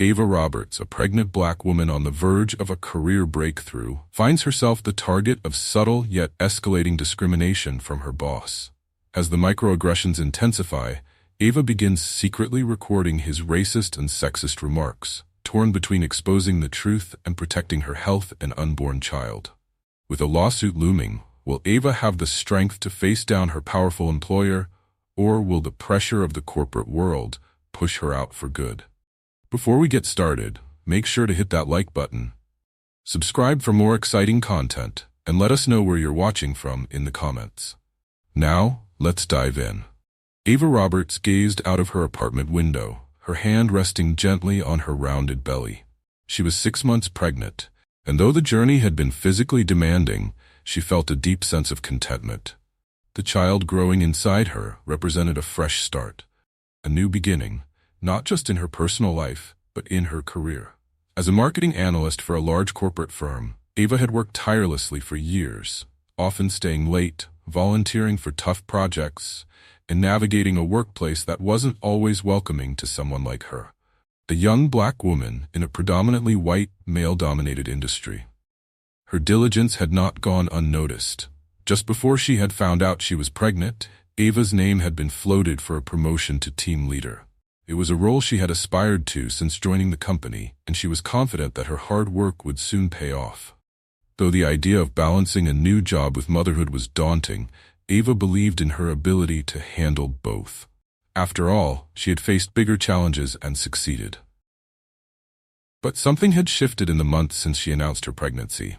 Ava Roberts, a pregnant black woman on the verge of a career breakthrough, finds herself the target of subtle yet escalating discrimination from her boss. As the microaggressions intensify, Ava begins secretly recording his racist and sexist remarks, torn between exposing the truth and protecting her health and unborn child. With a lawsuit looming, will Ava have the strength to face down her powerful employer, or will the pressure of the corporate world push her out for good? Before we get started, make sure to hit that like button, subscribe for more exciting content, and let us know where you're watching from in the comments. Now, let's dive in. Ava Roberts gazed out of her apartment window, her hand resting gently on her rounded belly. She was 6 months pregnant, and though the journey had been physically demanding, she felt a deep sense of contentment. The child growing inside her represented a fresh start, a new beginning, not just in her personal life, but in her career. As a marketing analyst for a large corporate firm, Ava had worked tirelessly for years, often staying late, volunteering for tough projects, and navigating a workplace that wasn't always welcoming to someone like her, a young black woman in a predominantly white, male-dominated industry. Her diligence had not gone unnoticed. Just before she had found out she was pregnant, Ava's name had been floated for a promotion to team leader. It was a role she had aspired to since joining the company, and she was confident that her hard work would soon pay off. Though the idea of balancing a new job with motherhood was daunting, Ava believed in her ability to handle both. After all, she had faced bigger challenges and succeeded. But something had shifted in the months since she announced her pregnancy.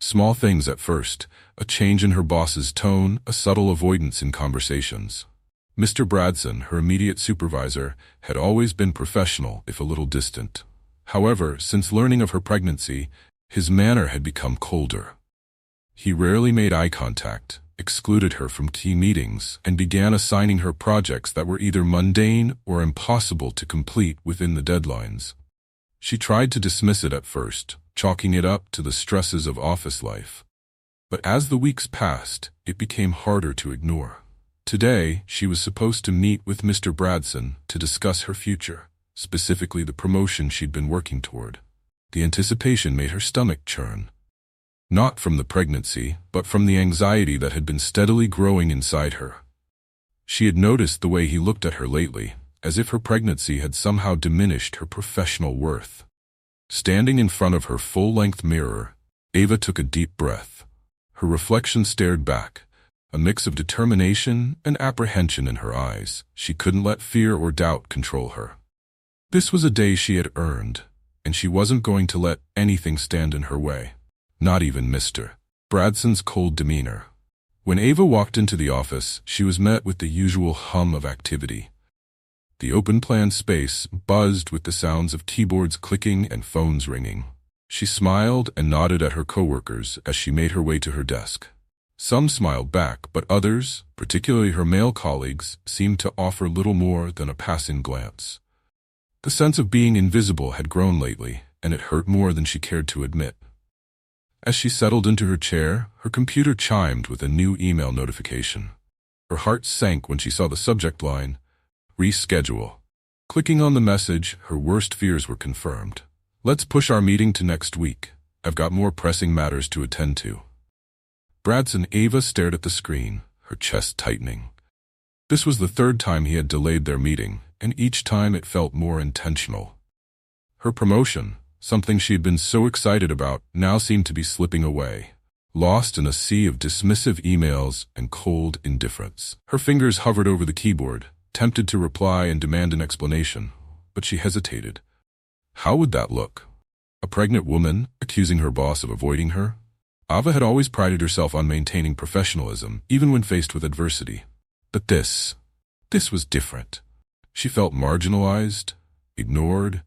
Small things at first, a change in her boss's tone, a subtle avoidance in conversations. Mr. Bradson, her immediate supervisor, had always been professional, if a little distant. However, since learning of her pregnancy, his manner had become colder. He rarely made eye contact, excluded her from key meetings, and began assigning her projects that were either mundane or impossible to complete within the deadlines. She tried to dismiss it at first, chalking it up to the stresses of office life. But as the weeks passed, it became harder to ignore. Today, she was supposed to meet with Mr. Bradson to discuss her future, specifically the promotion she'd been working toward. The anticipation made her stomach churn. Not from the pregnancy, but from the anxiety that had been steadily growing inside her. She had noticed the way he looked at her lately, as if her pregnancy had somehow diminished her professional worth. Standing in front of her full-length mirror, Ava took a deep breath. Her reflection stared back, a mix of determination and apprehension in her eyes. She couldn't let fear or doubt control her. This was a day she had earned, and she wasn't going to let anything stand in her way. Not even Mr. Bradson's cold demeanor. When Ava walked into the office, she was met with the usual hum of activity. The open-plan space buzzed with the sounds of keyboards clicking and phones ringing. She smiled and nodded at her coworkers as she made her way to her desk. Some smiled back, but others, particularly her male colleagues, seemed to offer little more than a passing glance. The sense of being invisible had grown lately, and it hurt more than she cared to admit. As she settled into her chair, her computer chimed with a new email notification. Her heart sank when she saw the subject line, "Reschedule." Clicking on the message, her worst fears were confirmed. "Let's push our meeting to next week. I've got more pressing matters to attend to." Bradson. Ava stared at the screen, her chest tightening. This was the third time he had delayed their meeting, and each time it felt more intentional. Her promotion, something she had been so excited about, now seemed to be slipping away, lost in a sea of dismissive emails and cold indifference. Her fingers hovered over the keyboard, tempted to reply and demand an explanation, but she hesitated. How would that look? A pregnant woman accusing her boss of avoiding her? Ava had always prided herself on maintaining professionalism, even when faced with adversity. But this was different. She felt marginalized, ignored,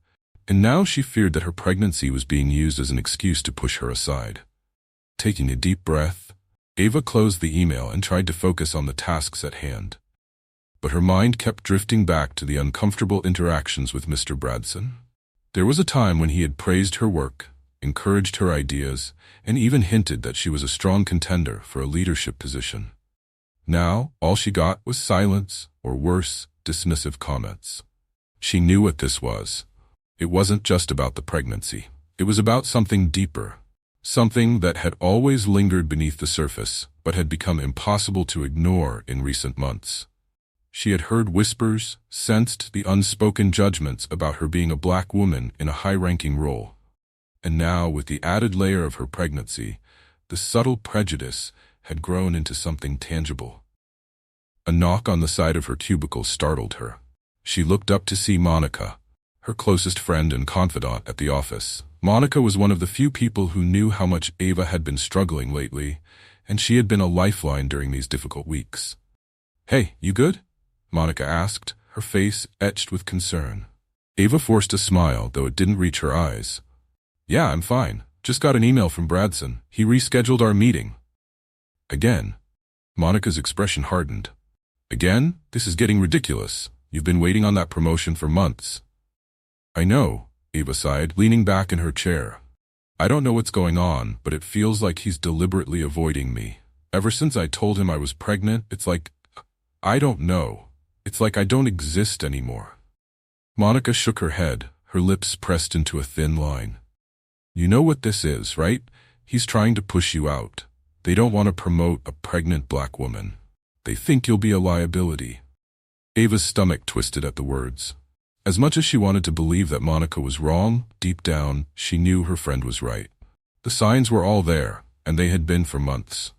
and now she feared that her pregnancy was being used as an excuse to push her aside. Taking a deep breath, Ava closed the email and tried to focus on the tasks at hand. But her mind kept drifting back to the uncomfortable interactions with Mr. Bradson. There was a time when he had praised her work, encouraged her ideas, and even hinted that she was a strong contender for a leadership position. Now, all she got was silence, or worse, dismissive comments. She knew what this was. It wasn't just about the pregnancy. It was about something deeper. Something that had always lingered beneath the surface, but had become impossible to ignore in recent months. She had heard whispers, sensed the unspoken judgments about her being a black woman in a high-ranking role. And now, with the added layer of her pregnancy, the subtle prejudice had grown into something tangible. A knock on the side of her cubicle startled her. She looked up to see Monica, her closest friend and confidant at the office. Monica was one of the few people who knew how much Ava had been struggling lately, and she had been a lifeline during these difficult weeks. "Hey, you good?" Monica asked, her face etched with concern. Ava forced a smile, though it didn't reach her eyes. "Yeah, I'm fine. Just got an email from Bradson. He rescheduled our meeting." "Again?" Monica's expression hardened. "Again? This is getting ridiculous. You've been waiting on that promotion for months." "I know," Ava sighed, leaning back in her chair. "I don't know what's going on, but it feels like he's deliberately avoiding me. Ever since I told him I was pregnant, it's like, I don't know. It's like I don't exist anymore." Monica shook her head, her lips pressed into a thin line. "You know what this is, right? He's trying to push you out. They don't want to promote a pregnant black woman. They think you'll be a liability." Ava's stomach twisted at the words. As much as she wanted to believe that Monica was wrong, deep down, she knew her friend was right. The signs were all there, and they had been for months.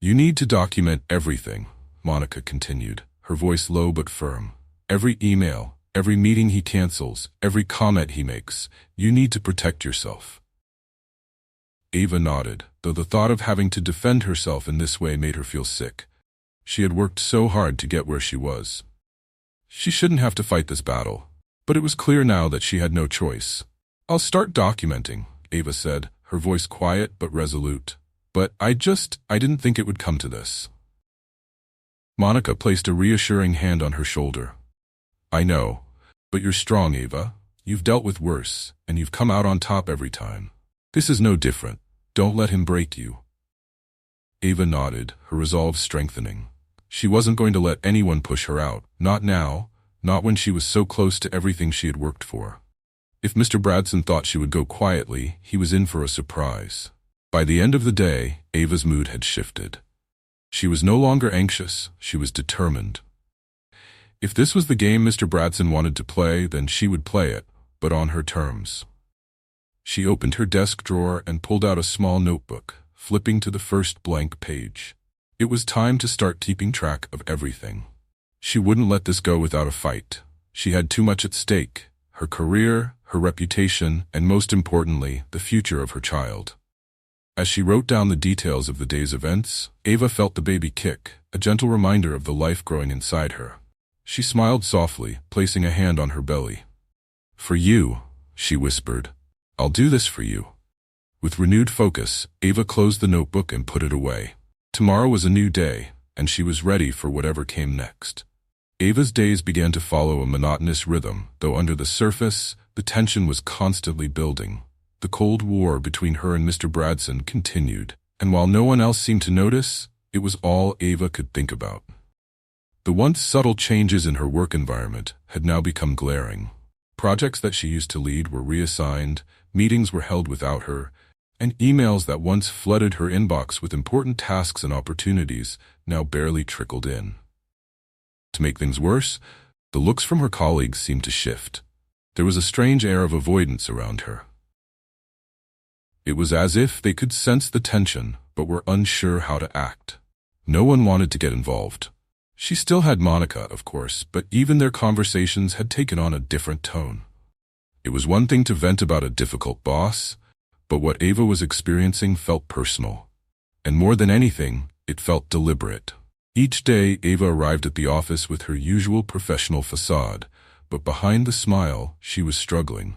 "You need to document everything," Monica continued, her voice low but firm. "Every email, every meeting he cancels, every comment he makes. You need to protect yourself." Ava nodded, though the thought of having to defend herself in this way made her feel sick. She had worked so hard to get where she was. She shouldn't have to fight this battle, but it was clear now that she had no choice. "I'll start documenting," Ava said, her voice quiet but resolute. "But I didn't think it would come to this." Monica placed a reassuring hand on her shoulder. "I know, but you're strong, Ava. You've dealt with worse, and you've come out on top every time. This is no different. Don't let him break you." Ava nodded, her resolve strengthening. She wasn't going to let anyone push her out, not now, not when she was so close to everything she had worked for. If Mr. Bradson thought she would go quietly, he was in for a surprise. By the end of the day, Ava's mood had shifted. She was no longer anxious, she was determined. If this was the game Mr. Bradson wanted to play, then she would play it, but on her terms. She opened her desk drawer and pulled out a small notebook, flipping to the first blank page. It was time to start keeping track of everything. She wouldn't let this go without a fight. She had too much at stake: her career, her reputation, and most importantly, the future of her child. As she wrote down the details of the day's events, Ava felt the baby kick, a gentle reminder of the life growing inside her. She smiled softly, placing a hand on her belly. "For you," she whispered. "I'll do this for you." With renewed focus, Ava closed the notebook and put it away. Tomorrow was a new day, and she was ready for whatever came next. Ava's days began to follow a monotonous rhythm, though under the surface, the tension was constantly building. The Cold War between her and Mr. Bradson continued, and while no one else seemed to notice, it was all Ava could think about. The once subtle changes in her work environment had now become glaring. Projects that she used to lead were reassigned, meetings were held without her, and emails that once flooded her inbox with important tasks and opportunities now barely trickled in. To make things worse, the looks from her colleagues seemed to shift. There was a strange air of avoidance around her. It was as if they could sense the tension, but were unsure how to act. No one wanted to get involved. She still had Monica, of course, but even their conversations had taken on a different tone. It was one thing to vent about a difficult boss, but what Ava was experiencing felt personal. And more than anything, it felt deliberate. Each day, Ava arrived at the office with her usual professional facade, but behind the smile, she was struggling.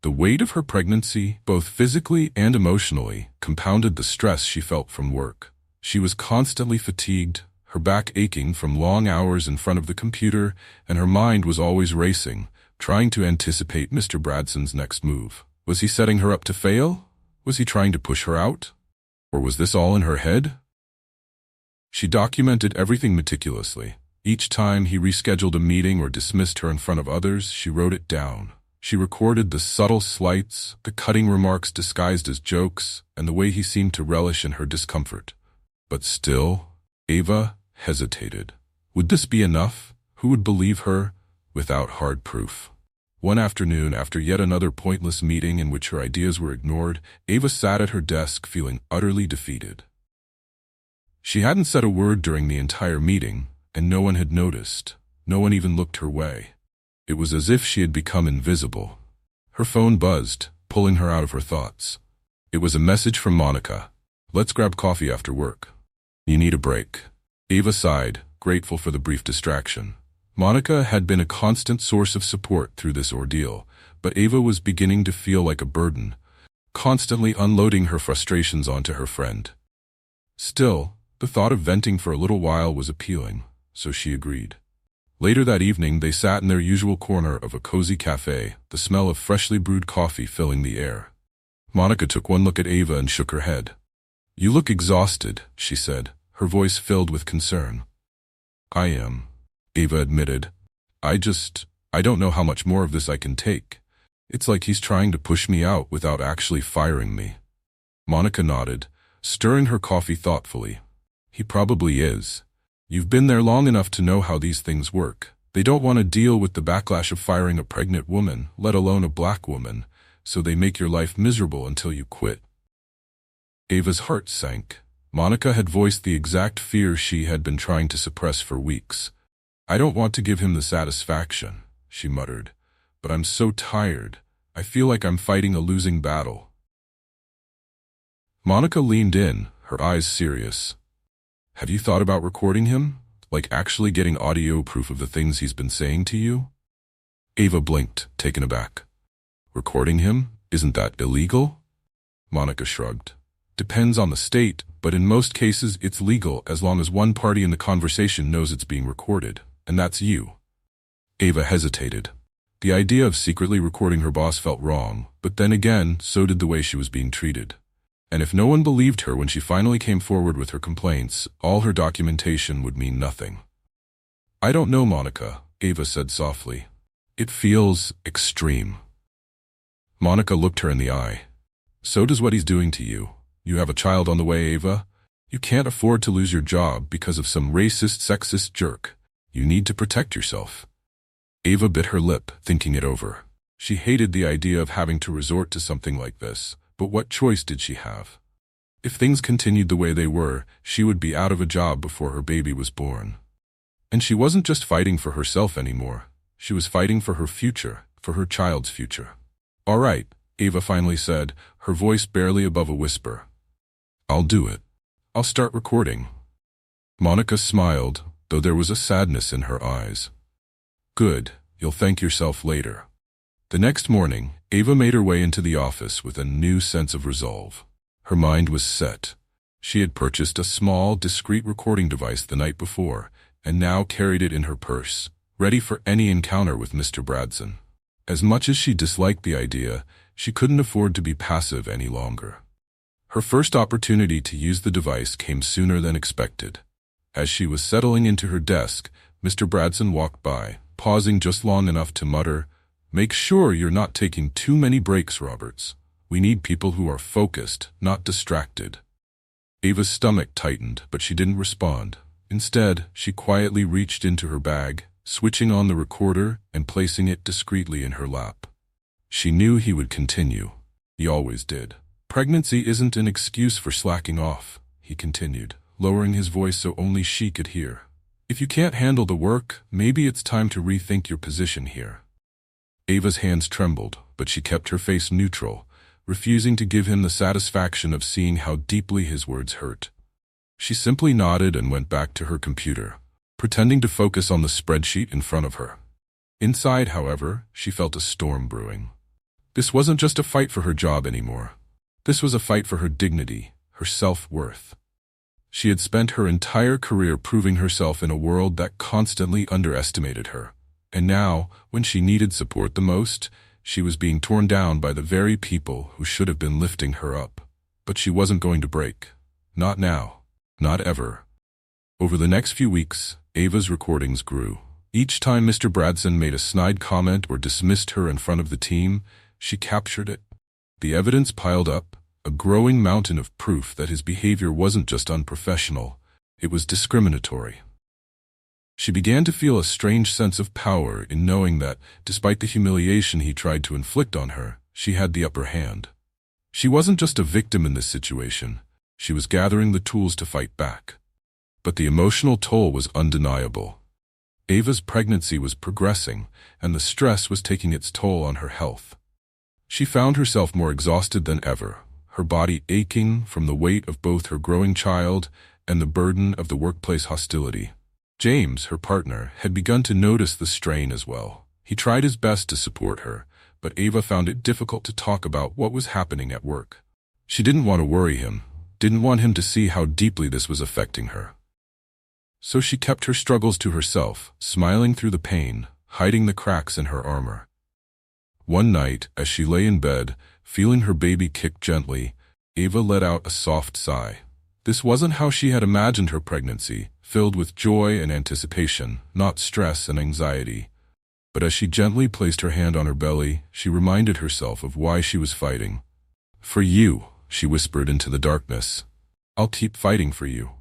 The weight of her pregnancy, both physically and emotionally, compounded the stress she felt from work. She was constantly fatigued, her back aching from long hours in front of the computer, and her mind was always racing, trying to anticipate Mr. Bradson's next move. Was he setting her up to fail? Was he trying to push her out? Or was this all in her head? She documented everything meticulously. Each time he rescheduled a meeting or dismissed her in front of others, she wrote it down. She recorded the subtle slights, the cutting remarks disguised as jokes, and the way he seemed to relish in her discomfort. But still, Ava hesitated. Would this be enough? Who would believe her without hard proof? One afternoon, after yet another pointless meeting in which her ideas were ignored, Ava sat at her desk feeling utterly defeated. She hadn't said a word during the entire meeting, and no one had noticed. No one even looked her way. It was as if she had become invisible. Her phone buzzed, pulling her out of her thoughts. It was a message from Monica. "Let's grab coffee after work. You need a break." Ava sighed, grateful for the brief distraction. Monica had been a constant source of support through this ordeal, but Ava was beginning to feel like a burden, constantly unloading her frustrations onto her friend. Still, the thought of venting for a little while was appealing, so she agreed. Later that evening, they sat in their usual corner of a cozy cafe, the smell of freshly brewed coffee filling the air. Monica took one look at Ava and shook her head. "You look exhausted," she said, her voice filled with concern. "I am," Ava admitted. I don't know how much more of this I can take. It's like he's trying to push me out without actually firing me." Monica nodded, stirring her coffee thoughtfully. "He probably is. You've been there long enough to know how these things work. They don't want to deal with the backlash of firing a pregnant woman, let alone a black woman, so they make your life miserable until you quit." Ava's heart sank. Monica had voiced the exact fear she had been trying to suppress for weeks. "I don't want to give him the satisfaction," she muttered, "but I'm so tired. I feel like I'm fighting a losing battle." Monica leaned in, her eyes serious. "Have you thought about recording him? Like actually getting audio proof of the things he's been saying to you?" Ava blinked, taken aback. "Recording him? Isn't that illegal?" Monica shrugged. "Depends on the state, but in most cases it's legal as long as one party in the conversation knows it's being recorded, and that's you." Ava hesitated. The idea of secretly recording her boss felt wrong, but then again, so did the way she was being treated. And if no one believed her when she finally came forward with her complaints, all her documentation would mean nothing. "I don't know, Monica," Ava said softly. "It feels extreme." Monica looked her in the eye. "So does what he's doing to you. You have a child on the way, Ava. You can't afford to lose your job because of some racist, sexist jerk. You need to protect yourself." Ava bit her lip, thinking it over. She hated the idea of having to resort to something like this, but what choice did she have? If things continued the way they were, she would be out of a job before her baby was born. And she wasn't just fighting for herself anymore. She was fighting for her future, for her child's future. "All right," Ava finally said, her voice barely above a whisper. "I'll do it. I'll start recording." Monica smiled, though there was a sadness in her eyes. "Good, you'll thank yourself later." The next morning, Ava made her way into the office with a new sense of resolve. Her mind was set. She had purchased a small, discreet recording device the night before, and now carried it in her purse, ready for any encounter with Mr. Bradson. As much as she disliked the idea, she couldn't afford to be passive any longer. Her first opportunity to use the device came sooner than expected. As she was settling into her desk, Mr. Bradson walked by, pausing just long enough to mutter, "Make sure you're not taking too many breaks, Roberts. We need people who are focused, not distracted." Ava's stomach tightened, but she didn't respond. Instead, she quietly reached into her bag, switching on the recorder and placing it discreetly in her lap. She knew he would continue. He always did. "Pregnancy isn't an excuse for slacking off," he continued, lowering his voice so only she could hear. "If you can't handle the work, maybe it's time to rethink your position here." Ava's hands trembled, but she kept her face neutral, refusing to give him the satisfaction of seeing how deeply his words hurt. She simply nodded and went back to her computer, pretending to focus on the spreadsheet in front of her. Inside, however, she felt a storm brewing. This wasn't just a fight for her job anymore. This was a fight for her dignity, her self-worth. She had spent her entire career proving herself in a world that constantly underestimated her. And now, when she needed support the most, she was being torn down by the very people who should have been lifting her up. But she wasn't going to break. Not now. Not ever. Over the next few weeks, Ava's recordings grew. Each time Mr. Bradson made a snide comment or dismissed her in front of the team, she captured it. The evidence piled up, a growing mountain of proof that his behavior wasn't just unprofessional, it was discriminatory. She began to feel a strange sense of power in knowing that, despite the humiliation he tried to inflict on her, she had the upper hand. She wasn't just a victim in this situation, she was gathering the tools to fight back. But the emotional toll was undeniable. Ava's pregnancy was progressing, and the stress was taking its toll on her health. She found herself more exhausted than ever, her body aching from the weight of both her growing child and the burden of the workplace hostility. James, her partner, had begun to notice the strain as well. He tried his best to support her, but Ava found it difficult to talk about what was happening at work. She didn't want to worry him, didn't want him to see how deeply this was affecting her. So she kept her struggles to herself, smiling through the pain, hiding the cracks in her armor. One night, as she lay in bed, feeling her baby kick gently, Ava let out a soft sigh. This wasn't how she had imagined her pregnancy, filled with joy and anticipation, not stress and anxiety. But as she gently placed her hand on her belly, she reminded herself of why she was fighting. "For you," she whispered into the darkness. "I'll keep fighting for you."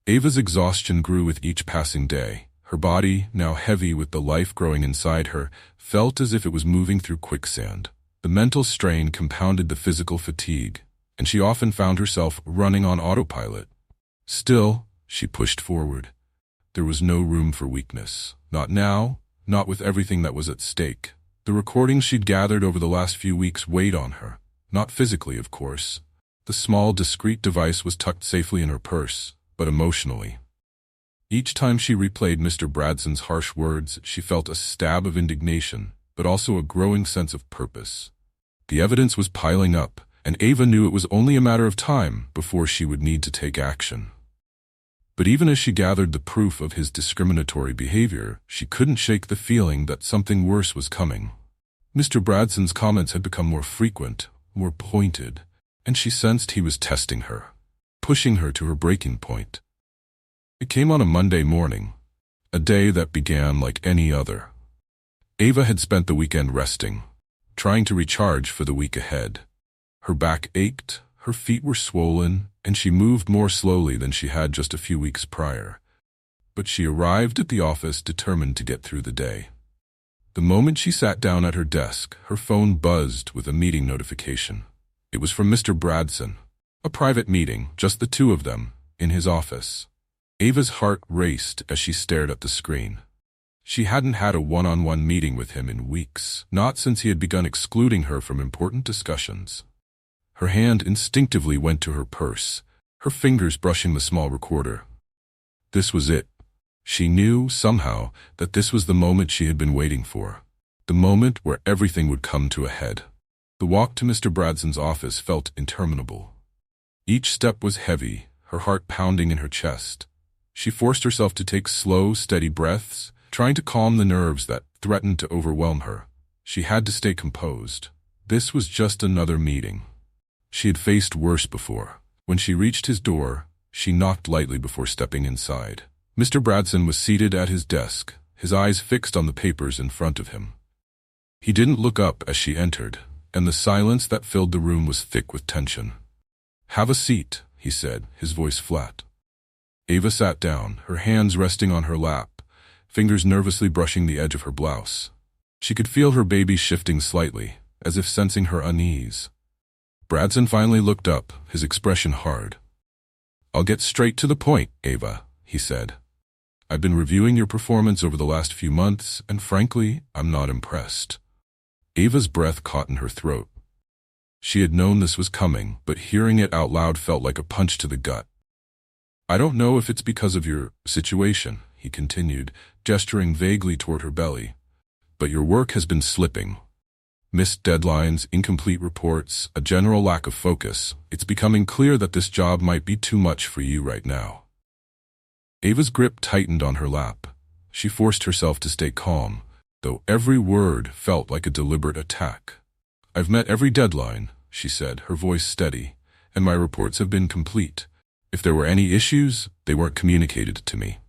Ava's exhaustion grew with each passing day. Her body, now heavy with the life growing inside her, felt as if it was moving through quicksand. The mental strain compounded the physical fatigue, and she often found herself running on autopilot. Still, she pushed forward. There was no room for weakness. Not now, not with everything that was at stake. The recordings she'd gathered over the last few weeks weighed on her. Not physically, of course. The small, discreet device was tucked safely in her purse, but emotionally. Each time she replayed Mr. Bradson's harsh words, she felt a stab of indignation, but also a growing sense of purpose. The evidence was piling up, and Ava knew it was only a matter of time before she would need to take action. But even as she gathered the proof of his discriminatory behavior, she couldn't shake the feeling that something worse was coming. Mr. Bradson's comments had become more frequent, more pointed, and she sensed he was testing her, pushing her to her breaking point. It came on a Monday morning, a day that began like any other. Ava had spent the weekend resting, trying to recharge for the week ahead. Her back ached, her feet were swollen, and she moved more slowly than she had just a few weeks prior. But she arrived at the office determined to get through the day. The moment she sat down at her desk, her phone buzzed with a meeting notification. It was from Mr. Bradson. A private meeting, just the two of them, in his office. Ava's heart raced as she stared at the screen. She hadn't had a one-on-one meeting with him in weeks, not since he had begun excluding her from important discussions. Her hand instinctively went to her purse, her fingers brushing the small recorder. This was it. She knew, somehow, that this was the moment she had been waiting for. The moment where everything would come to a head. The walk to Mr. Bradson's office felt interminable. Each step was heavy, her heart pounding in her chest. She forced herself to take slow, steady breaths, trying to calm the nerves that threatened to overwhelm her. She had to stay composed. This was just another meeting. She had faced worse before. When she reached his door, she knocked lightly before stepping inside. Mr. Bradson was seated at his desk, his eyes fixed on the papers in front of him. He didn't look up as she entered, and the silence that filled the room was thick with tension. "Have a seat," he said, his voice flat. Ava sat down, her hands resting on her lap, fingers nervously brushing the edge of her blouse. She could feel her baby shifting slightly, as if sensing her unease. Bradson finally looked up, his expression hard. "I'll get straight to the point, Ava," he said. "I've been reviewing your performance over the last few months, and frankly, I'm not impressed." Ava's breath caught in her throat. She had known this was coming, but hearing it out loud felt like a punch to the gut. "I don't know if it's because of your situation," he continued, gesturing vaguely toward her belly, "but your work has been slipping. Missed deadlines, incomplete reports, a general lack of focus. It's becoming clear that this job might be too much for you right now." Ava's grip tightened on her lap. She forced herself to stay calm, though every word felt like a deliberate attack. "I've met every deadline," she said, her voice steady, "and my reports have been complete. If there were any issues, they weren't communicated to me."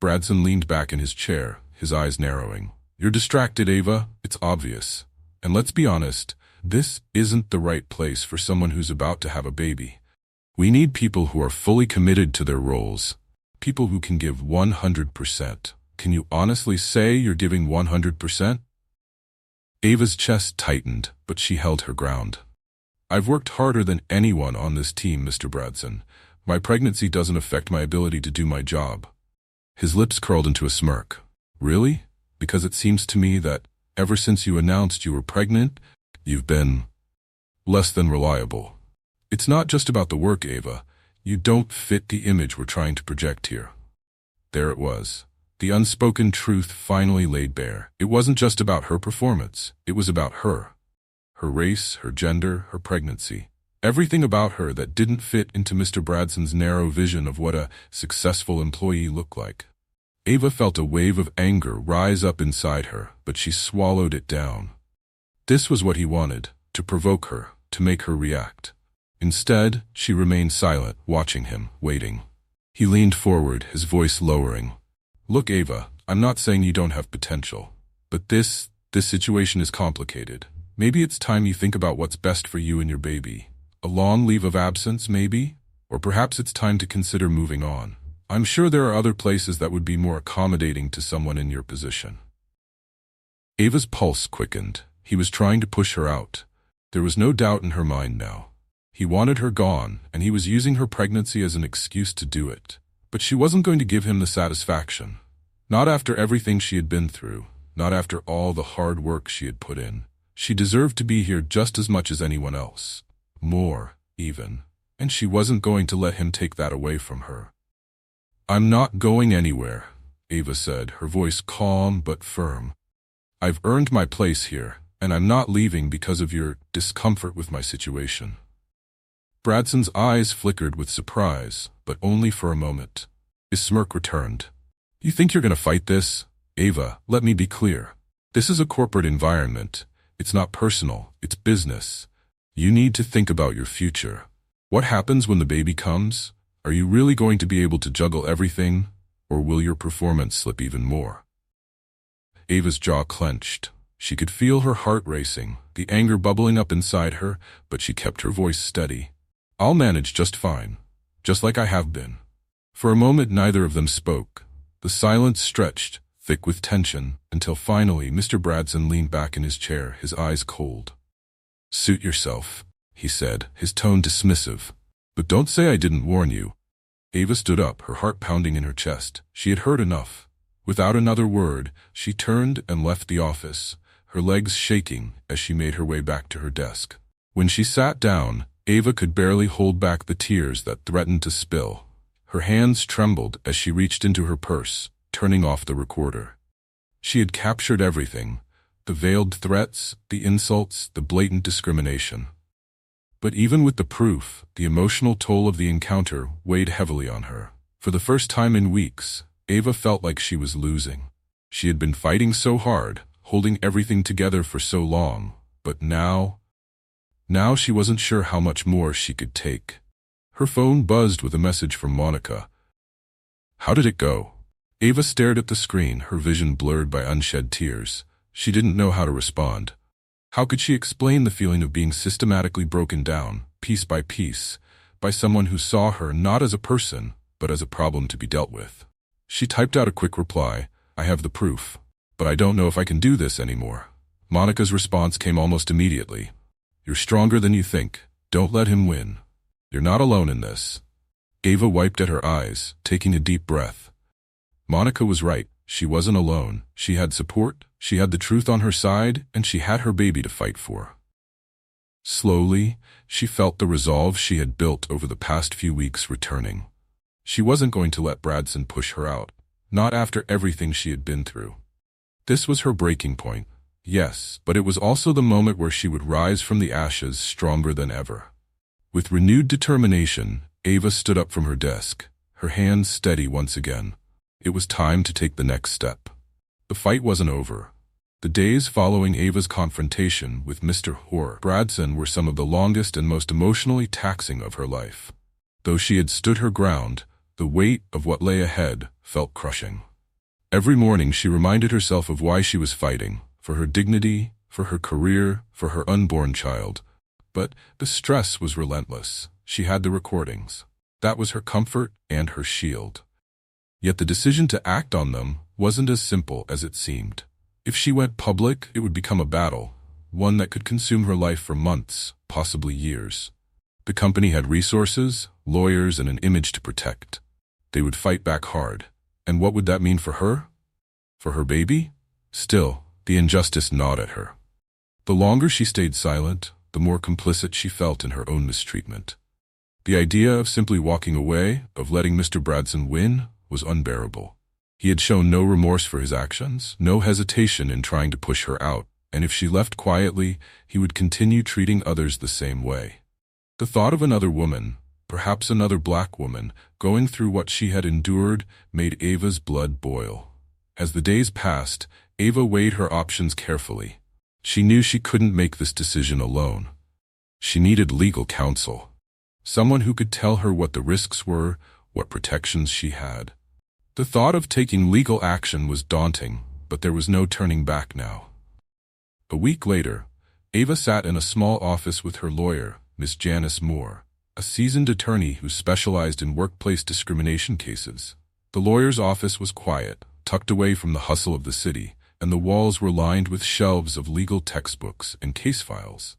Bradson leaned back in his chair, his eyes narrowing. You're distracted, Ava. It's obvious. And let's be honest, this isn't the right place for someone who's about to have a baby. We need people who are fully committed to their roles. People who can give 100%. Can you honestly say you're giving 100%? Ava's chest tightened, but she held her ground. I've worked harder than anyone on this team, Mr. Bradson. My pregnancy doesn't affect my ability to do my job. His lips curled into a smirk. Really? Because it seems to me that ever since you announced you were pregnant, you've been less than reliable. It's not just about the work, Ava. You don't fit the image we're trying to project here. There it was. The unspoken truth finally laid bare. It wasn't just about her performance. It was about her. Her race, her gender, her pregnancy. Everything about her that didn't fit into Mr. Bradson's narrow vision of what a successful employee looked like. Ava felt a wave of anger rise up inside her, but she swallowed it down. This was what he wanted, to provoke her, to make her react. Instead, she remained silent, watching him, waiting. He leaned forward, his voice lowering. Look, Ava, I'm not saying you don't have potential, but this situation is complicated. Maybe it's time you think about what's best for you and your baby. A long leave of absence, maybe? Or perhaps it's time to consider moving on. I'm sure there are other places that would be more accommodating to someone in your position. Ava's pulse quickened. He was trying to push her out. There was no doubt in her mind now. He wanted her gone, and he was using her pregnancy as an excuse to do it. But she wasn't going to give him the satisfaction. Not after everything she had been through. Not after all the hard work she had put in. She deserved to be here just as much as anyone else. More, even. And she wasn't going to let him take that away from her. I'm not going anywhere, Ava said, her voice calm but firm. I've earned my place here, and I'm not leaving because of your discomfort with my situation. Bradson's eyes flickered with surprise, but only for a moment. His smirk returned. You think you're going to fight this? Ava, let me be clear. This is a corporate environment. It's not personal, it's business. You need to think about your future. What happens when the baby comes? Are you really going to be able to juggle everything, or will your performance slip even more? Ava's jaw clenched. She could feel her heart racing, the anger bubbling up inside her, but she kept her voice steady. I'll manage just fine, just like I have been. For a moment neither of them spoke. The silence stretched, thick with tension, until finally Mr. Bradson leaned back in his chair, his eyes cold. Suit yourself, he said, his tone dismissive. But don't say I didn't warn you. Ava stood up, her heart pounding in her chest. She had heard enough. Without another word, she turned and left the office, her legs shaking as she made her way back to her desk. When she sat down, Ava could barely hold back the tears that threatened to spill. Her hands trembled as she reached into her purse, turning off the recorder. She had captured everything, the veiled threats, the insults, the blatant discrimination. But even with the proof, the emotional toll of the encounter weighed heavily on her. For the first time in weeks, Ava felt like she was losing. She had been fighting so hard, holding everything together for so long, but now she wasn't sure how much more she could take. Her phone buzzed with a message from Monica. How did it go? Ava stared at the screen, her vision blurred by unshed tears. She didn't know how to respond. How could she explain the feeling of being systematically broken down, piece by piece, by someone who saw her not as a person, but as a problem to be dealt with? She typed out a quick reply, I have the proof, but I don't know if I can do this anymore. Monica's response came almost immediately. You're stronger than you think. Don't let him win. You're not alone in this. Ava wiped at her eyes, taking a deep breath. Monica was right. She wasn't alone. She had support, she had the truth on her side, and she had her baby to fight for. Slowly, she felt the resolve she had built over the past few weeks returning. She wasn't going to let Bradson push her out, not after everything she had been through. This was her breaking point, yes, but it was also the moment where she would rise from the ashes stronger than ever. With renewed determination, Ava stood up from her desk, her hands steady once again. It was time to take the next step. The fight wasn't over. The days following Ava's confrontation with Mr. Bradson were some of the longest and most emotionally taxing of her life. Though she had stood her ground, the weight of what lay ahead felt crushing. Every morning she reminded herself of why she was fighting, for her dignity, for her career, for her unborn child. But the stress was relentless. She had the recordings. That was her comfort and her shield. Yet the decision to act on them wasn't as simple as it seemed. If she went public, it would become a battle, one that could consume her life for months, possibly years. The company had resources, lawyers, and an image to protect. They would fight back hard. And what would that mean for her? For her baby? Still, the injustice gnawed at her. The longer she stayed silent, the more complicit she felt in her own mistreatment. The idea of simply walking away, of letting Mr. Bradson win, was unbearable. He had shown no remorse for his actions, no hesitation in trying to push her out, and if she left quietly, he would continue treating others the same way. The thought of another woman, perhaps another black woman, going through what she had endured made Ava's blood boil. As the days passed, Ava weighed her options carefully. She knew she couldn't make this decision alone. She needed legal counsel. Someone who could tell her what the risks were, what protections she had. The thought of taking legal action was daunting, but there was no turning back now. A week later, Ava sat in a small office with her lawyer, Miss Janice Moore, a seasoned attorney who specialized in workplace discrimination cases. The lawyer's office was quiet, tucked away from the hustle of the city, and the walls were lined with shelves of legal textbooks and case files.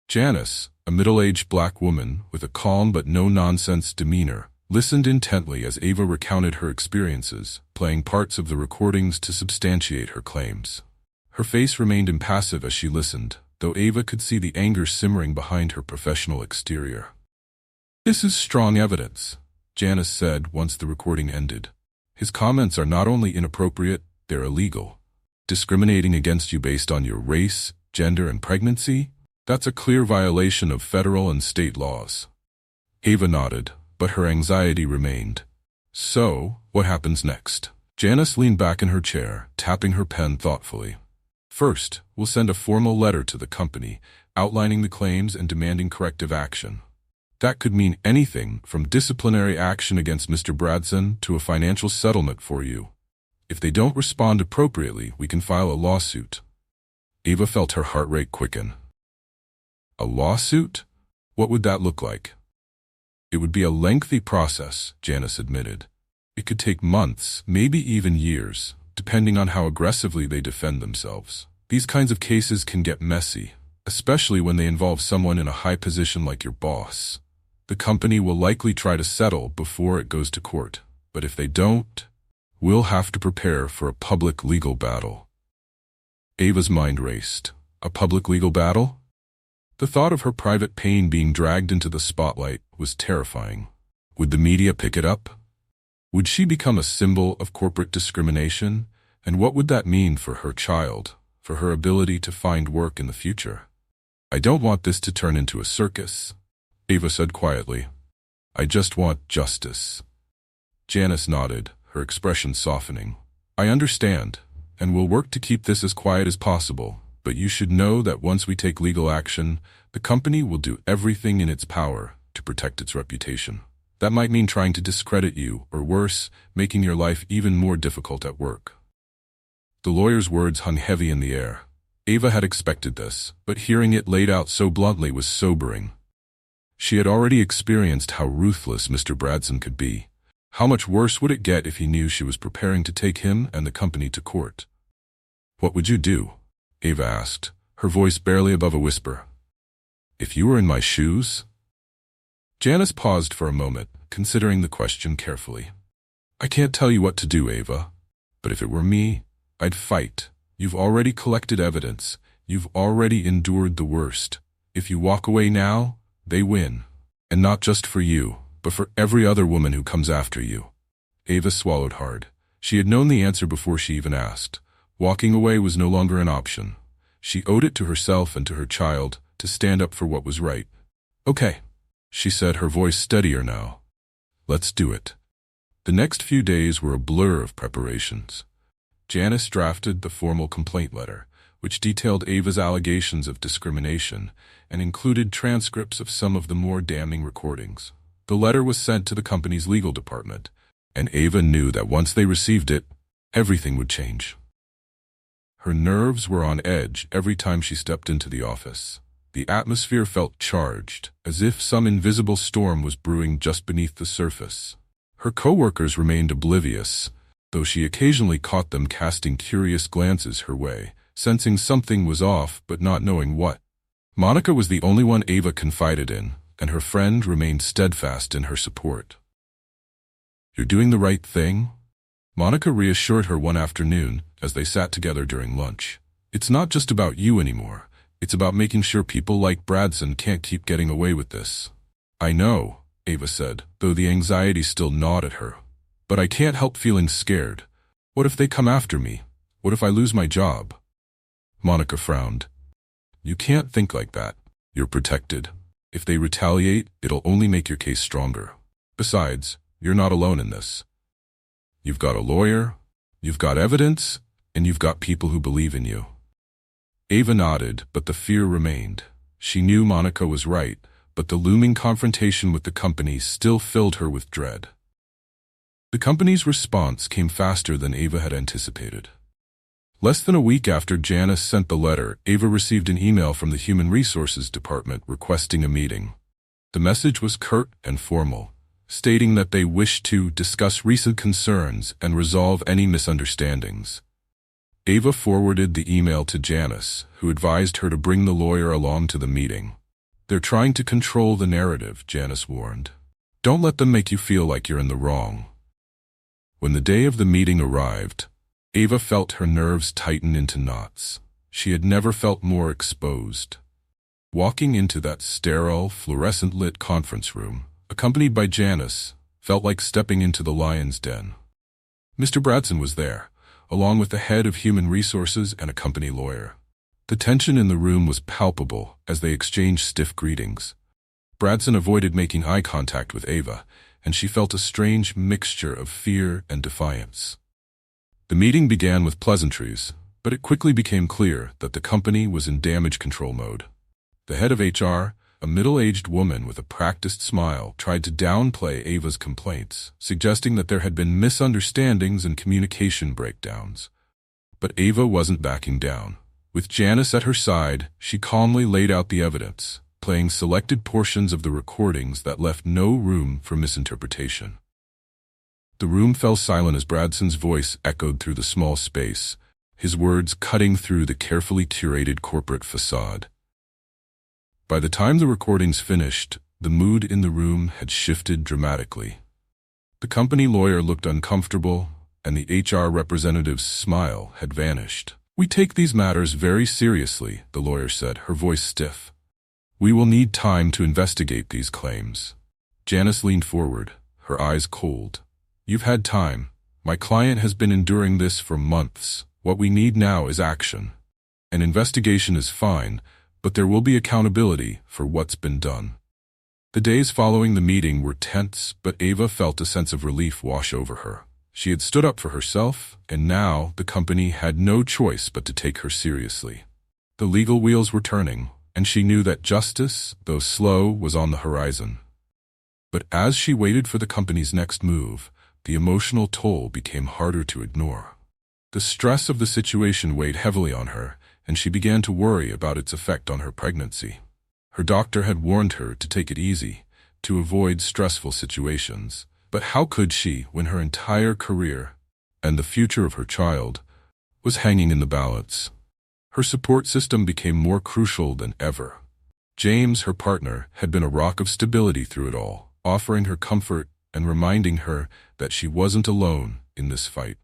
Janice, a middle-aged black woman with a calm but no-nonsense demeanor, listened intently as Ava recounted her experiences, playing parts of the recordings to substantiate her claims. Her face remained impassive as she listened, though Ava could see the anger simmering behind her professional exterior. "This is strong evidence," Janice said once the recording ended. "His comments are not only inappropriate, they're illegal. Discriminating against you based on your race, gender, and pregnancy? That's a clear violation of federal and state laws." Ava nodded, but her anxiety remained. "So, what happens next?" Janice leaned back in her chair, tapping her pen thoughtfully. "First, we'll send a formal letter to the company, outlining the claims and demanding corrective action. That could mean anything from disciplinary action against Mr. Bradson to a financial settlement for you. If they don't respond appropriately, we can file a lawsuit." Ava felt her heart rate quicken. A lawsuit? What would that look like? It would be a lengthy process, Janice admitted. It could take months, maybe even years, depending on how aggressively they defend themselves. These kinds of cases can get messy, especially when they involve someone in a high position like your boss. The company will likely try to settle before it goes to court, but if they don't, we'll have to prepare for a public legal battle. Ava's mind raced. A public legal battle? The thought of her private pain being dragged into the spotlight was terrifying. Would the media pick it up? Would she become a symbol of corporate discrimination? And what would that mean for her child, for her ability to find work in the future? "I don't want this to turn into a circus," Ava said quietly. "I just want justice." Janice nodded, her expression softening. "I understand, and we'll work to keep this as quiet as possible. But you should know that once we take legal action, the company will do everything in its power to protect its reputation. That might mean trying to discredit you, or worse, making your life even more difficult at work." The lawyer's words hung heavy in the air. Ava had expected this, but hearing it laid out so bluntly was sobering. She had already experienced how ruthless Mr. Bradson could be. How much worse would it get if he knew she was preparing to take him and the company to court? "What would you do?" Ava asked, her voice barely above a whisper. "If you were in my shoes?" Janice paused for a moment, considering the question carefully. "I can't tell you what to do, Ava. But if it were me, I'd fight. You've already collected evidence. You've already endured the worst. If you walk away now, they win. And not just for you, but for every other woman who comes after you." Ava swallowed hard. She had known the answer before she even asked. Walking away was no longer an option. She owed it to herself and to her child to stand up for what was right. "Okay," she said, her voice steadier now. "Let's do it." The next few days were a blur of preparations. Janice drafted the formal complaint letter, which detailed Ava's allegations of discrimination and included transcripts of some of the more damning recordings. The letter was sent to the company's legal department, and Ava knew that once they received it, everything would change. Her nerves were on edge every time she stepped into the office. The atmosphere felt charged, as if some invisible storm was brewing just beneath the surface. Her coworkers remained oblivious, though she occasionally caught them casting curious glances her way, sensing something was off but not knowing what. Monica was the only one Ava confided in, and her friend remained steadfast in her support. "You're doing the right thing?" Monica reassured her one afternoon as they sat together during lunch. "It's not just about you anymore. It's about making sure people like Bradson can't keep getting away with this." "I know," Ava said, though the anxiety still gnawed at her. "But I can't help feeling scared. What if they come after me? What if I lose my job?" Monica frowned. "You can't think like that. You're protected. If they retaliate, it'll only make your case stronger. Besides, you're not alone in this. You've got a lawyer, you've got evidence, and you've got people who believe in you." Ava nodded, but the fear remained. She knew Monica was right, but the looming confrontation with the company still filled her with dread. The company's response came faster than Ava had anticipated. Less than a week after Janice sent the letter, Ava received an email from the Human Resources Department requesting a meeting. The message was curt and formal, stating that they wished to discuss recent concerns and resolve any misunderstandings. Ava forwarded the email to Janice, who advised her to bring the lawyer along to the meeting. "They're trying to control the narrative," Janice warned. "Don't let them make you feel like you're in the wrong." When the day of the meeting arrived, Ava felt her nerves tighten into knots. She had never felt more exposed. Walking into that sterile, fluorescent-lit conference room, accompanied by Janice, felt like stepping into the lion's den. Mr. Bradson was there, along with the head of Human Resources and a company lawyer. The tension in the room was palpable as they exchanged stiff greetings. Bradson avoided making eye contact with Ava, and she felt a strange mixture of fear and defiance. The meeting began with pleasantries, but it quickly became clear that the company was in damage control mode. The head of HR, a middle-aged woman with a practiced smile, tried to downplay Ava's complaints, suggesting that there had been misunderstandings and communication breakdowns. But Ava wasn't backing down. With Janice at her side, she calmly laid out the evidence, playing selected portions of the recordings that left no room for misinterpretation. The room fell silent as Bradson's voice echoed through the small space, his words cutting through the carefully curated corporate facade. By the time the recordings finished, the mood in the room had shifted dramatically. The company lawyer looked uncomfortable, and the HR representative's smile had vanished. "We take these matters very seriously," the lawyer said, her voice stiff. "We will need time to investigate these claims." Janice leaned forward, her eyes cold. "You've had time. My client has been enduring this for months. What we need now is action. An investigation is fine, but there will be accountability for what's been done." The days following the meeting were tense, but Ava felt a sense of relief wash over her. She had stood up for herself, and now the company had no choice but to take her seriously. The legal wheels were turning, and she knew that justice, though slow, was on the horizon. But as she waited for the company's next move, the emotional toll became harder to ignore. The stress of the situation weighed heavily on her, and she began to worry about its effect on her pregnancy. Her doctor had warned her to take it easy, to avoid stressful situations. But how could she when her entire career, and the future of her child, was hanging in the balance? Her support system became more crucial than ever. James, her partner, had been a rock of stability through it all, offering her comfort and reminding her that she wasn't alone in this fight.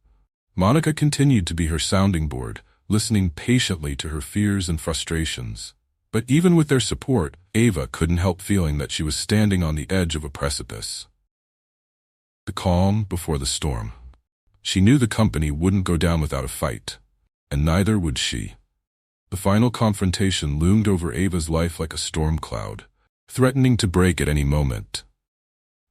Monica continued to be her sounding board, listening patiently to her fears and frustrations. But even with their support, Ava couldn't help feeling that she was standing on the edge of a precipice. The calm before the storm. She knew the company wouldn't go down without a fight, and neither would she. The final confrontation loomed over Ava's life like a storm cloud, threatening to break at any moment.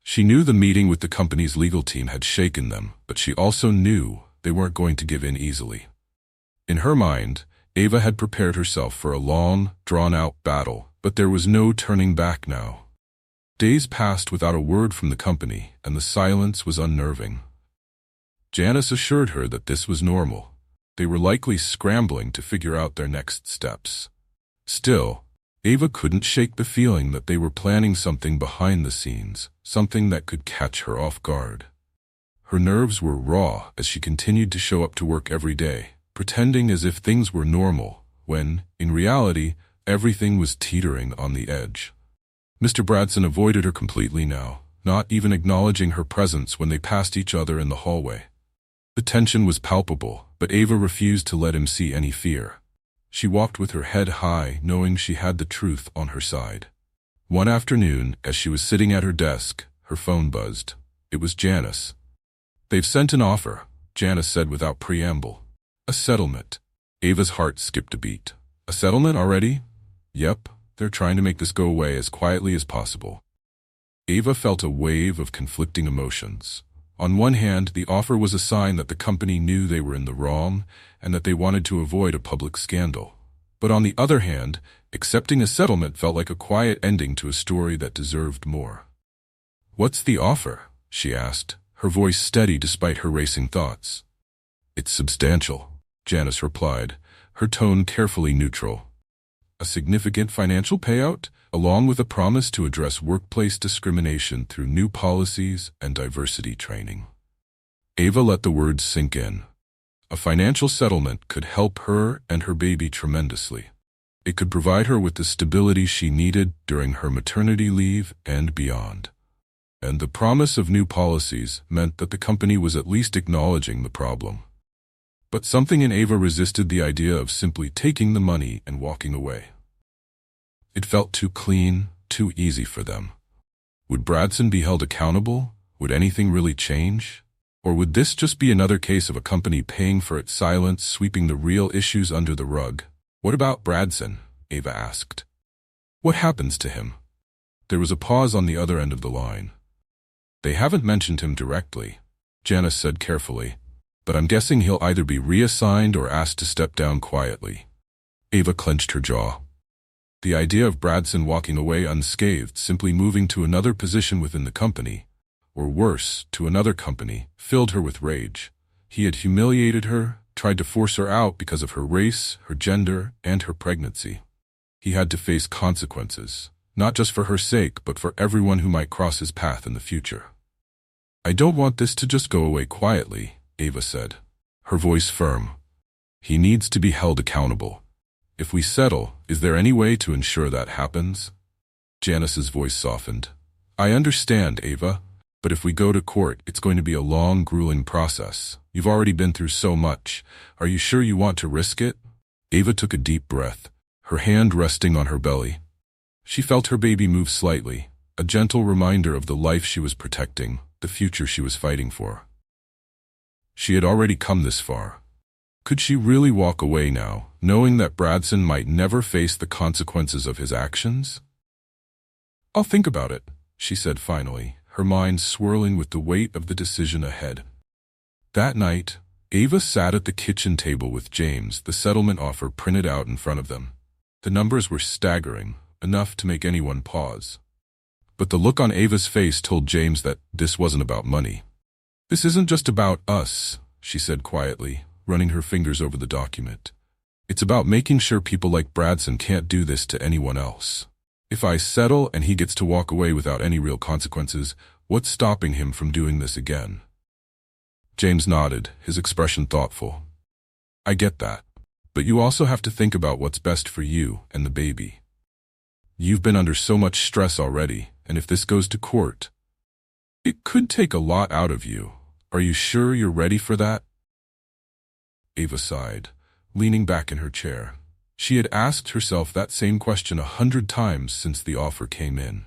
She knew the meeting with the company's legal team had shaken them, but she also knew they weren't going to give in easily. In her mind, Ava had prepared herself for a long, drawn-out battle, but there was no turning back now. Days passed without a word from the company, and the silence was unnerving. Janice assured her that this was normal. They were likely scrambling to figure out their next steps. Still, Ava couldn't shake the feeling that they were planning something behind the scenes, something that could catch her off guard. Her nerves were raw as she continued to show up to work every day, pretending as if things were normal, when, in reality, everything was teetering on the edge. Mr. Bradson avoided her completely now, not even acknowledging her presence when they passed each other in the hallway. The tension was palpable, but Ava refused to let him see any fear. She walked with her head high, knowing she had the truth on her side. One afternoon, as she was sitting at her desk, her phone buzzed. It was Janice. "They've sent an offer," Janice said without preamble. "A settlement." Ava's heart skipped a beat. "A settlement already?" "Yep, they're trying to make this go away as quietly as possible." Ava felt a wave of conflicting emotions. On one hand, the offer was a sign that the company knew they were in the wrong and that they wanted to avoid a public scandal. But on the other hand, accepting a settlement felt like a quiet ending to a story that deserved more. "What's the offer?" she asked, her voice steady despite her racing thoughts. "It's substantial," Janice replied, her tone carefully neutral. "A significant financial payout, along with a promise to address workplace discrimination through new policies and diversity training." Ava let the words sink in. A financial settlement could help her and her baby tremendously. It could provide her with the stability she needed during her maternity leave and beyond. And the promise of new policies meant that the company was at least acknowledging the problem. But something in Ava resisted the idea of simply taking the money and walking away. It felt too clean, too easy for them. Would Bradson be held accountable? Would anything really change? Or would this just be another case of a company paying for its silence, sweeping the real issues under the rug? "What about Bradson?" Ava asked. "What happens to him?" There was a pause on the other end of the line. "They haven't mentioned him directly," Janice said carefully, "but I'm guessing he'll either be reassigned or asked to step down quietly." Ava clenched her jaw. The idea of Bradson walking away unscathed, simply moving to another position within the company, or worse, to another company, filled her with rage. He had humiliated her, tried to force her out because of her race, her gender, and her pregnancy. He had to face consequences, not just for her sake, but for everyone who might cross his path in the future. "I don't want this to just go away quietly," Ava said, her voice firm. "He needs to be held accountable. If we settle, is there any way to ensure that happens?" Janice's voice softened. "I understand, Ava, but if we go to court, it's going to be a long, grueling process. You've already been through so much. Are you sure you want to risk it?" Ava took a deep breath, her hand resting on her belly. She felt her baby move slightly, a gentle reminder of the life she was protecting, the future she was fighting for. She had already come this far. Could she really walk away now, knowing that Bradson might never face the consequences of his actions? "I'll think about it," she said finally, her mind swirling with the weight of the decision ahead. That night, Ava sat at the kitchen table with James, the settlement offer printed out in front of them. The numbers were staggering, enough to make anyone pause. But the look on Ava's face told James that this wasn't about money. "This isn't just about us," she said quietly, running her fingers over the document. "It's about making sure people like Bradson can't do this to anyone else. If I settle and he gets to walk away without any real consequences, what's stopping him from doing this again?" James nodded, his expression thoughtful. "I get that. But you also have to think about what's best for you and the baby. You've been under so much stress already, and if this goes to court, it could take a lot out of you. Are you sure you're ready for that?" Ava sighed, leaning back in her chair. She had asked herself that same question 100 times since the offer came in.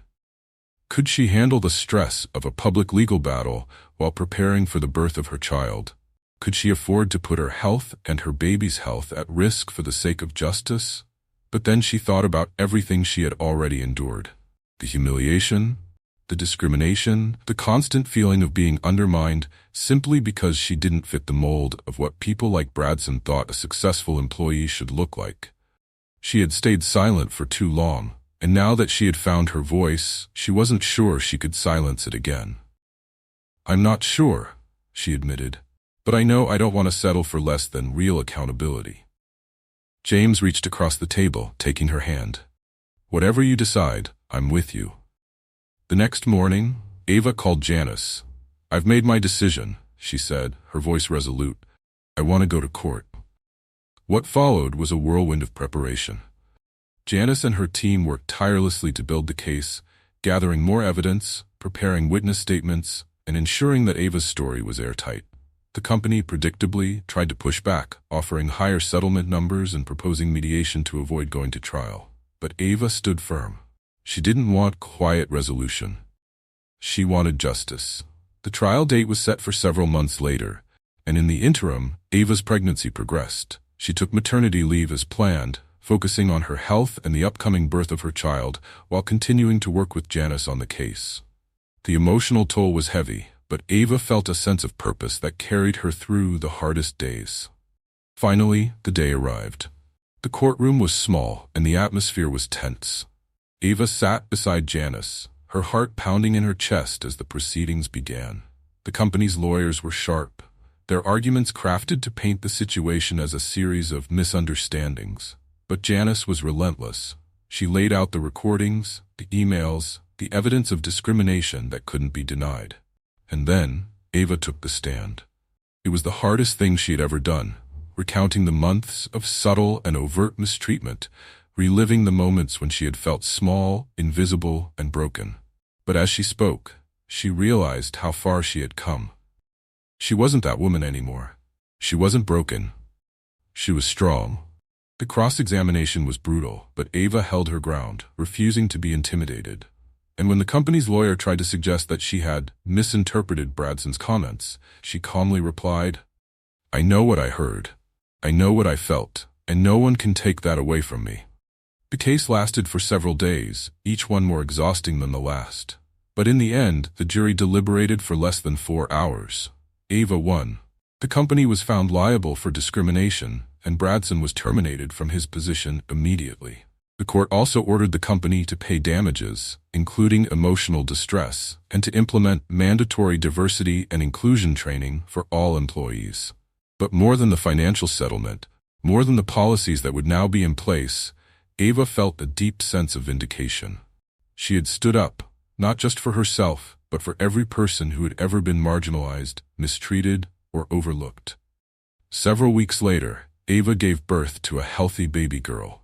Could she handle the stress of a public legal battle while preparing for the birth of her child? Could she afford to put her health and her baby's health at risk for the sake of justice? But then she thought about everything she had already endured. The humiliation, the discrimination, the constant feeling of being undermined simply because she didn't fit the mold of what people like Bradson thought a successful employee should look like. She had stayed silent for too long, and now that she had found her voice, she wasn't sure she could silence it again. "I'm not sure," she admitted. But I know I don't want to settle for less than real accountability. James reached across the table, taking her hand. Whatever you decide, I'm with you. The next morning, Ava called Janice. I've made my decision, she said, her voice resolute. I want to go to court. What followed was a whirlwind of preparation. Janice and her team worked tirelessly to build the case, gathering more evidence, preparing witness statements, and ensuring that Ava's story was airtight. The company predictably tried to push back, offering higher settlement numbers and proposing mediation to avoid going to trial. But Ava stood firm. She didn't want quiet resolution. She wanted justice. The trial date was set for several months later, and in the interim, Ava's pregnancy progressed. She took maternity leave as planned, focusing on her health and the upcoming birth of her child, while continuing to work with Janice on the case. The emotional toll was heavy, but Ava felt a sense of purpose that carried her through the hardest days. Finally, the day arrived. The courtroom was small, and the atmosphere was tense. Ava sat beside Janice, her heart pounding in her chest as the proceedings began. The company's lawyers were sharp, their arguments crafted to paint the situation as a series of misunderstandings. But Janice was relentless. She laid out the recordings, the emails, the evidence of discrimination that couldn't be denied. And then, Ava took the stand. It was the hardest thing she had ever done, recounting the months of subtle and overt mistreatment, reliving the moments when she had felt small, invisible, and broken. But as she spoke, she realized how far she had come. She wasn't that woman anymore. She wasn't broken. She was strong. The cross-examination was brutal, but Ava held her ground, refusing to be intimidated. And when the company's lawyer tried to suggest that she had misinterpreted Bradson's comments, she calmly replied, I know what I heard. I know what I felt, and no one can take that away from me. The case lasted for several days, each one more exhausting than the last. But in the end, the jury deliberated for less than 4 hours. Ava won. The company was found liable for discrimination, and Bradson was terminated from his position immediately. The court also ordered the company to pay damages, including emotional distress, and to implement mandatory diversity and inclusion training for all employees. But more than the financial settlement, more than the policies that would now be in place, Ava felt a deep sense of vindication. She had stood up, not just for herself, but for every person who had ever been marginalized, mistreated, or overlooked. Several weeks later, Ava gave birth to a healthy baby girl.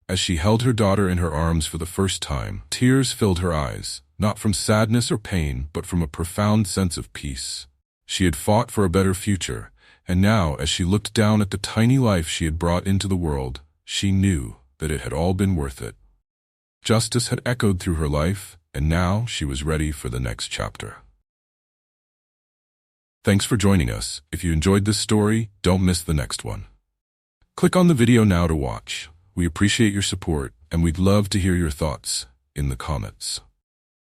As she held her daughter in her arms for the first time, tears filled her eyes, not from sadness or pain, but from a profound sense of peace. She had fought for a better future, and now, as she looked down at the tiny life she had brought into the world, she knew that it had all been worth it. Justice had echoed through her life, and now she was ready for the next chapter. Thanks for joining us. If you enjoyed this story, don't miss the next one. Click on the video now to watch. We appreciate your support, and we'd love to hear your thoughts in the comments.